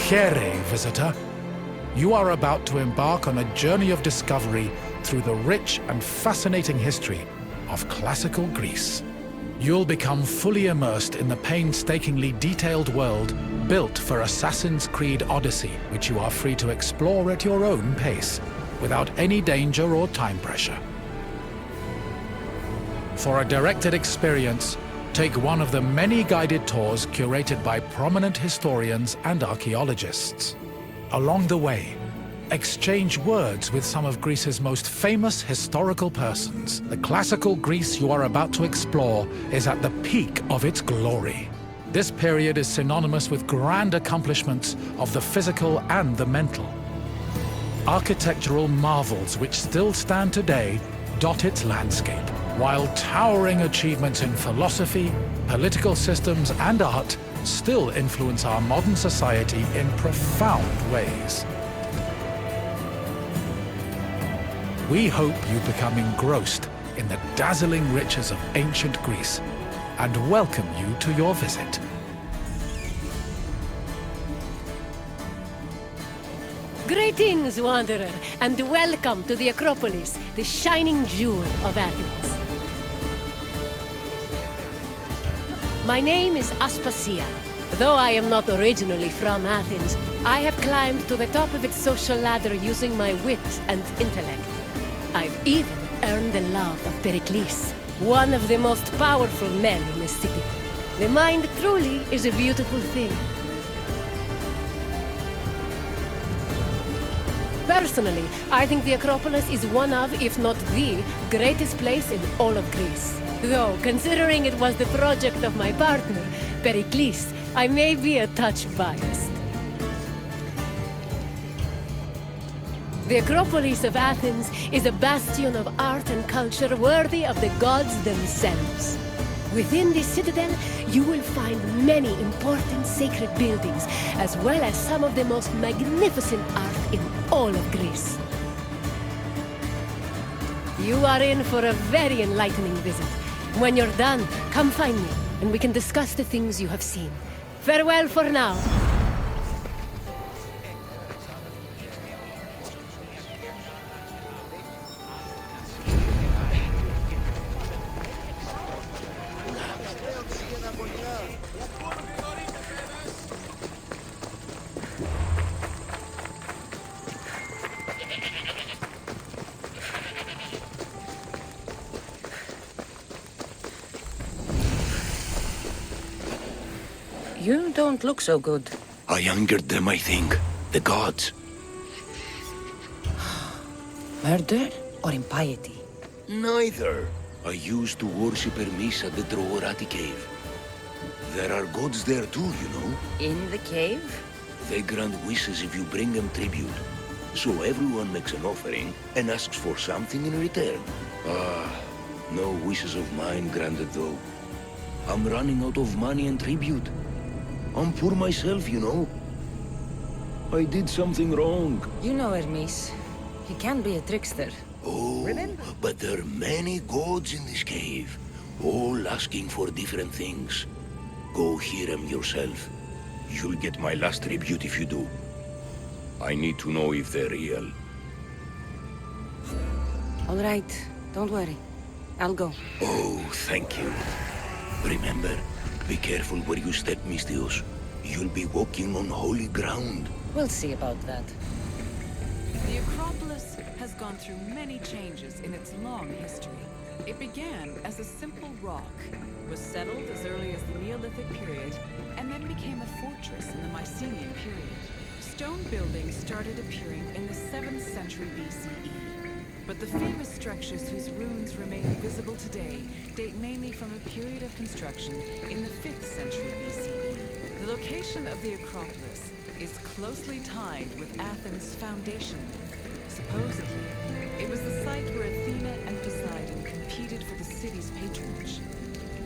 Here, visitor. You are about to embark on a journey of discovery through the rich and fascinating history of classical Greece. You'll become fully immersed in the painstakingly detailed world built for Assassin's Creed Odyssey, which you are free to explore at your own pace, without any danger or time pressure. For a directed experience, take one of the many guided tours curated by prominent historians and archaeologists. Along the way, exchange words with some of Greece's most famous historical persons. The classical Greece you are about to explore is at the peak of its glory. This period is synonymous with grand accomplishments of the physical and the mental. Architectural marvels which still stand today dot its landscape, while towering achievements in philosophy, political systems, and art still influence our modern society in profound ways. We hope you become engrossed in the dazzling riches of ancient Greece and welcome you to your visit. Greetings, wanderer, and welcome to the Akropolis, the shining jewel of Athens. My name is Aspasia. Though I am not originally from Athens, I have climbed to the top of its social ladder using my wit and intellect. I've even earned the love of Pericles, one of the most powerful men in the city. The mind truly is a beautiful thing. Personally, I think the Acropolis is one of, if not the, greatest place in all of Greece. Though, considering it was the project of my partner, Pericles, I may be a touch biased. The Acropolis of Athens is a bastion of art and culture worthy of the gods themselves. Within this citadel, you will find many important sacred buildings, as well as some of the most magnificent art in all of Greece. You are in for a very enlightening visit. When you're done, come find me, and we can discuss the things you have seen. Farewell for now. You don't look so good. I angered them, I think. The gods. Murder or impiety? Neither. I used to worship Hermes at the Troorati cave. There are gods there too, you know. In the cave? They grant wishes if you bring them tribute. So everyone makes an offering and asks for something in return. No wishes of mine granted though. I'm running out of money and tribute. I'm poor myself, you know. I did something wrong. You know Hermes. He can be a trickster. Oh, Remember? but there are many gods in this cave, all asking for different things. Go hear them yourself. You'll get my last tribute if you do. I need to know if they're real. All right, don't worry. I'll go. Oh, thank you. Remember, be careful where you step, Mystios. You'll be walking on holy ground. We'll see about that. The Acropolis has gone through many changes in its long history. It began as a simple rock, was settled as early as the Neolithic period, and then became a fortress in the Mycenaean period. Stone buildings started appearing in the 7th century BCE. But the famous structures whose ruins remain visible today date mainly from a period of construction in the 5th century BCE. The location of the Acropolis is closely tied with Athens' foundation. Supposedly, it was the site where Athena and Poseidon competed for the city's patronage.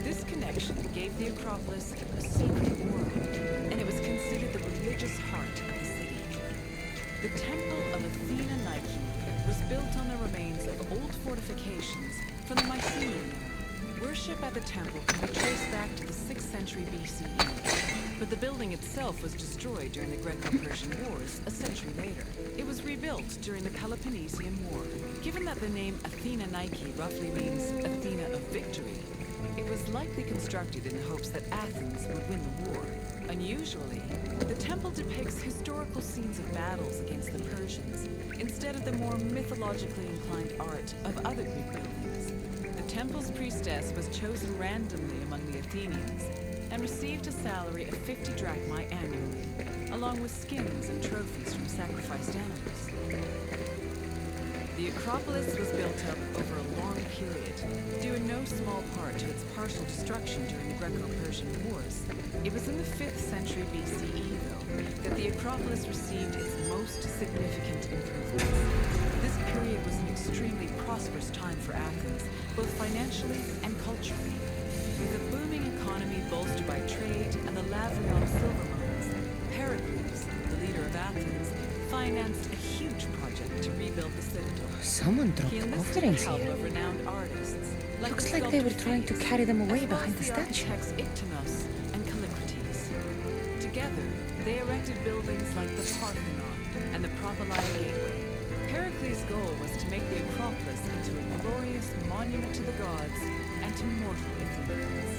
This connection gave the Acropolis a sacred aura, and it was considered the religious heart of the city. The Temple of Athena Nike was built on the remains of old fortifications from the Mycenaean era. Worship at the temple can be traced back to the 6th century BCE. but the building itself was destroyed during the Greco-Persian Wars a century later. It was rebuilt during the Peloponnesian War. Given that the name Athena Nike roughly means Athena of victory, it was likely constructed in the hopes that Athens would win the war. Unusually, the temple depicts historical scenes of battles against the Persians, instead of the more mythologically inclined art of other Greek buildings. The temple's priestess was chosen randomly among the Athenians, and received a salary of 50 drachmae annually, along with skins and trophies from sacrificed animals. The Akropolis was built up over a long period, due in no small part to its partial destruction during the Greco-Persian Wars. It was in the 5th century BCE, though, that the Akropolis received its most significant improvements. This period was an extremely prosperous time for Athens, both financially and culturally. With a booming economy bolstered by trade and the Lavrion silver mines, Pericles, the leader of Athens, financed a huge project to rebuild the citadel. Someone dropped He enlisted offerings the help here. of renowned artists. Looks like they were trying to carry them away as well behind as the statue. architects Ictinos and Callicrates. Together, they erected buildings like the Parthenon and the Propylaea Gateway. Pericles' goal was to make the Acropolis into a glorious monument to the gods and to mortal Athenians.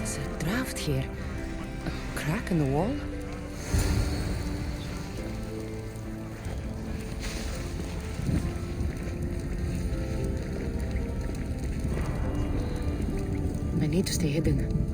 There's a draft here. A crack in the wall? I need to stay hidden.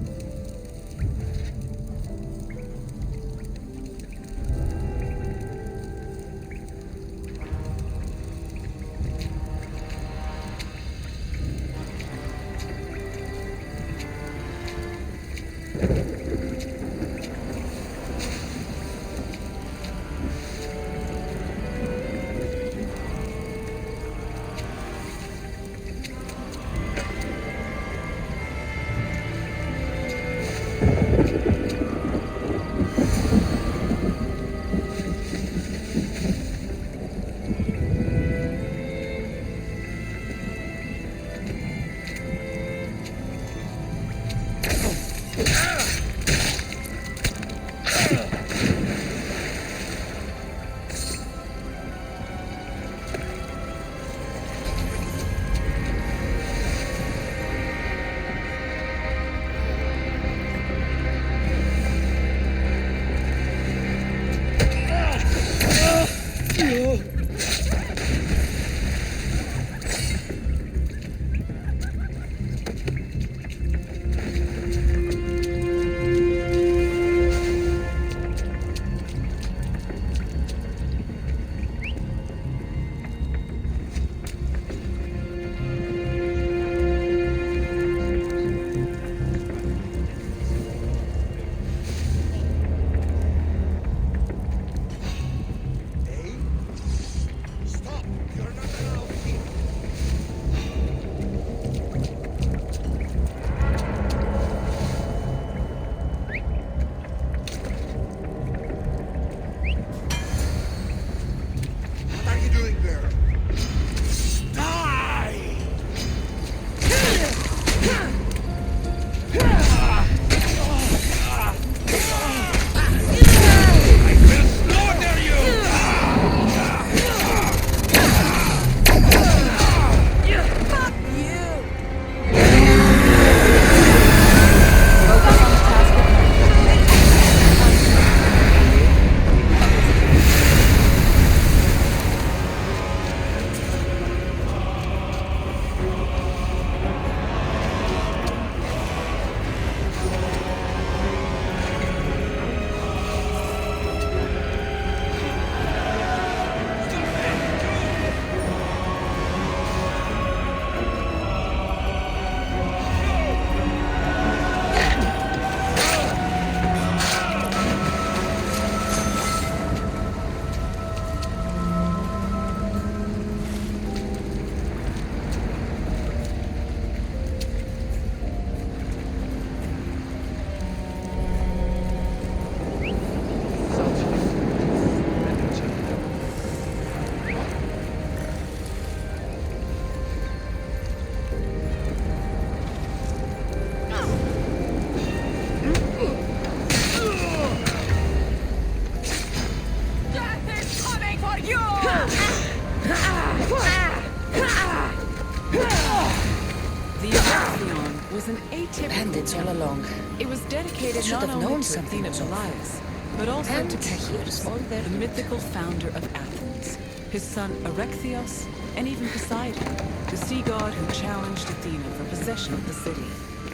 long. It was dedicated Should not have only known to something Athena was off. Polias, but also And to here's Perseus, all their the loot. mythical founder of Athens, his son Erechtheus, and even Poseidon, the sea god who challenged Athena for possession of the city.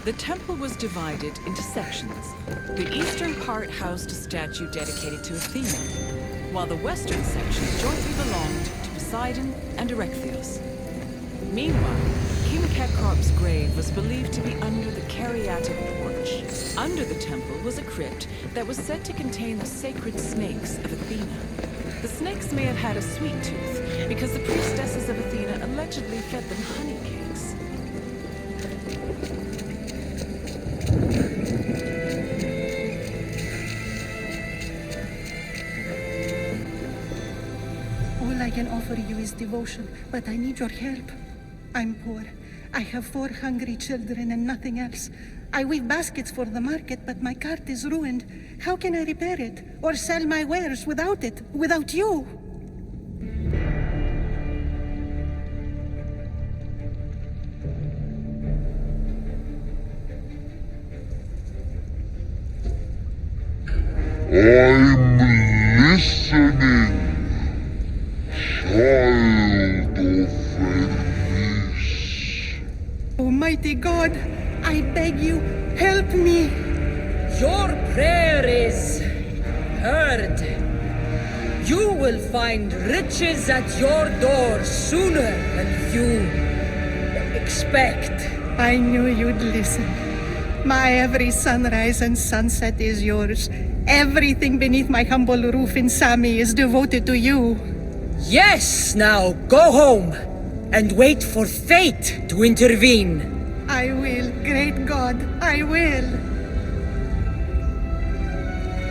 The temple was divided into sections. The eastern part housed a statue dedicated to Athena, while the western section jointly belonged to Poseidon and Erechtheus. Meanwhile, King Kekrop's grave was believed to be under the Caryatid porch. Under the temple was a crypt that was said to contain the sacred snakes of Athena. The snakes may have had a sweet tooth, because the priestesses of Athena allegedly fed them honey cakes. All I can offer you is devotion, but I need your help. I'm poor. I have 4 hungry children and nothing else. I weave baskets for the market, but my cart is ruined. How can I repair it or sell my wares without it, without you? I'm listening, child of Eris. Almighty God, I beg you, help me. Your prayer is heard. You will find riches at your door sooner than you expect. I knew you'd listen. My every sunrise and sunset is yours. Everything beneath my humble roof in Sami is devoted to you. Yes, now go home and wait for fate to intervene. I will, great God, I will.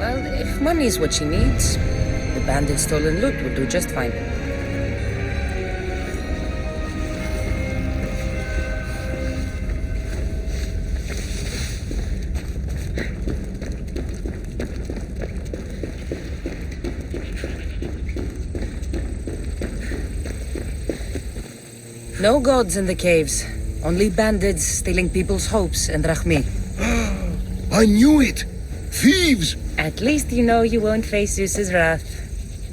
Well, if money is what she needs, the bandit's stolen loot will do just fine. No gods in the caves. Only bandits stealing people's hopes and drachmi. I knew it! Thieves! At least you know you won't face Zeus's wrath.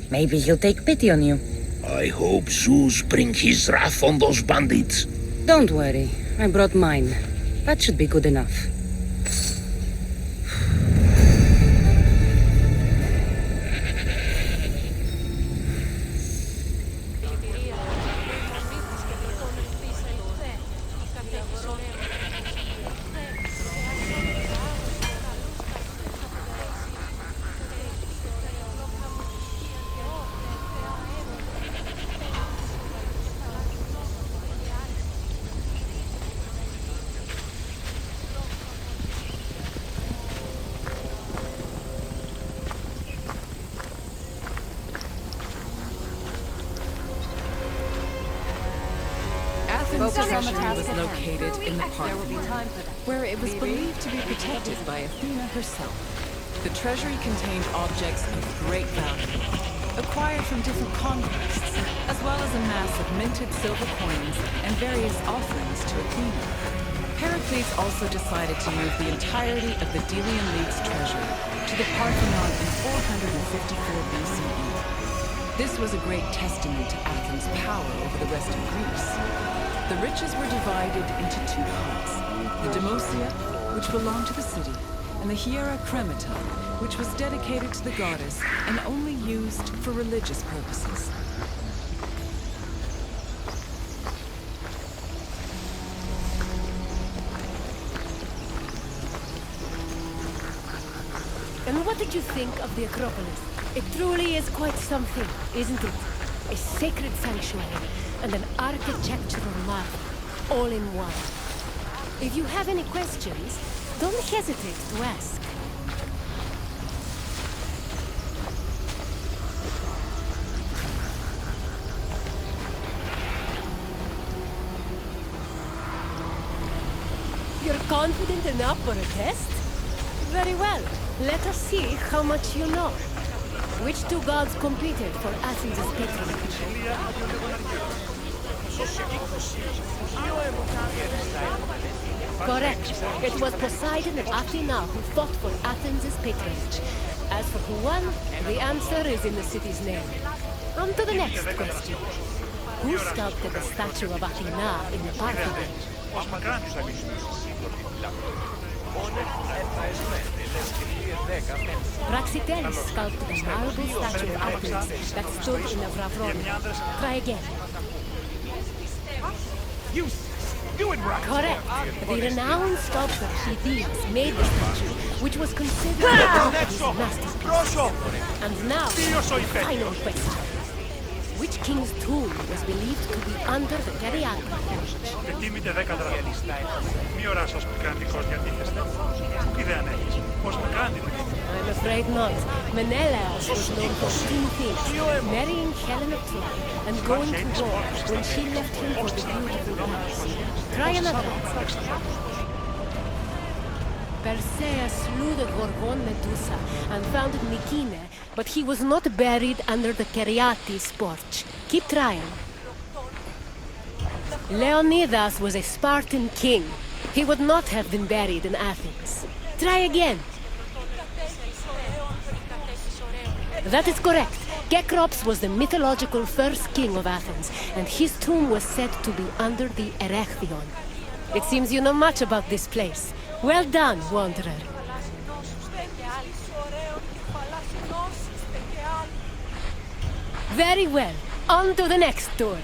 Maybe he'll take pity on you. I hope Zeus bring his wrath on those bandits. Don't worry, I brought mine. That should be good enough. Athens' treasury was located in the Parthenon, where it was believed to be protected by Athena herself. The treasury contained objects of great value, acquired from different conquests, as well as a mass of minted silver coins and various offerings to Athena. Pericles also decided to move the entirety of the Delian League's treasure to the Parthenon in 454 BCE. This was a great testament to Athens' power over the rest of Greece. The riches were divided into 2 parts, the Demosia, which belonged to the city, and the Hiera Cremata, which was dedicated to the goddess and only used for religious purposes. And what did you think of the Akropolis? It truly is quite something, isn't it? A sacred sanctuary and an architectural marvel, all in one. If you have any questions, don't hesitate to ask. You're confident enough for a test? Very well. Let us see how much you know. Which 2 gods competed for Athens' patronage? Correct. It was Poseidon and Athena who fought for Athens' patronage. As for who won, the answer is in the city's name. On to the next question. Who sculpted the statue of Athena in the Parthenon? Praxiteles sculpted a marble statue of Athens that stood in the Vravronia. Try again. Correct. The renowned sculptor Phidias made the statue, which was considered one of his masterpieces. And now, the final question. Which king's tomb was believed to be under the Caryatid porch? Εκτιμείται 10 δραχμές. Μη οράσως πικραντικός διατίθεστε. Τι δεν έχεις. Πώς με κάνετε. I'm afraid not. Menelaus was known for two things: marrying Helena of Troy and going to war when she left him for the beautiful Greece. Try another answer. Perseus slew the Gorgon Medusa and founded Mykene, but he was not buried under the Caryatid porch. Keep trying. Leonidas was a Spartan king. He would not have been buried in Athens. Try again. That is correct. Akropolis was the mythological first king of Athens, and his tomb was said to be under the Erechtheion. It seems you know much about this place. Well done, wanderer. Very well. On to the next tour.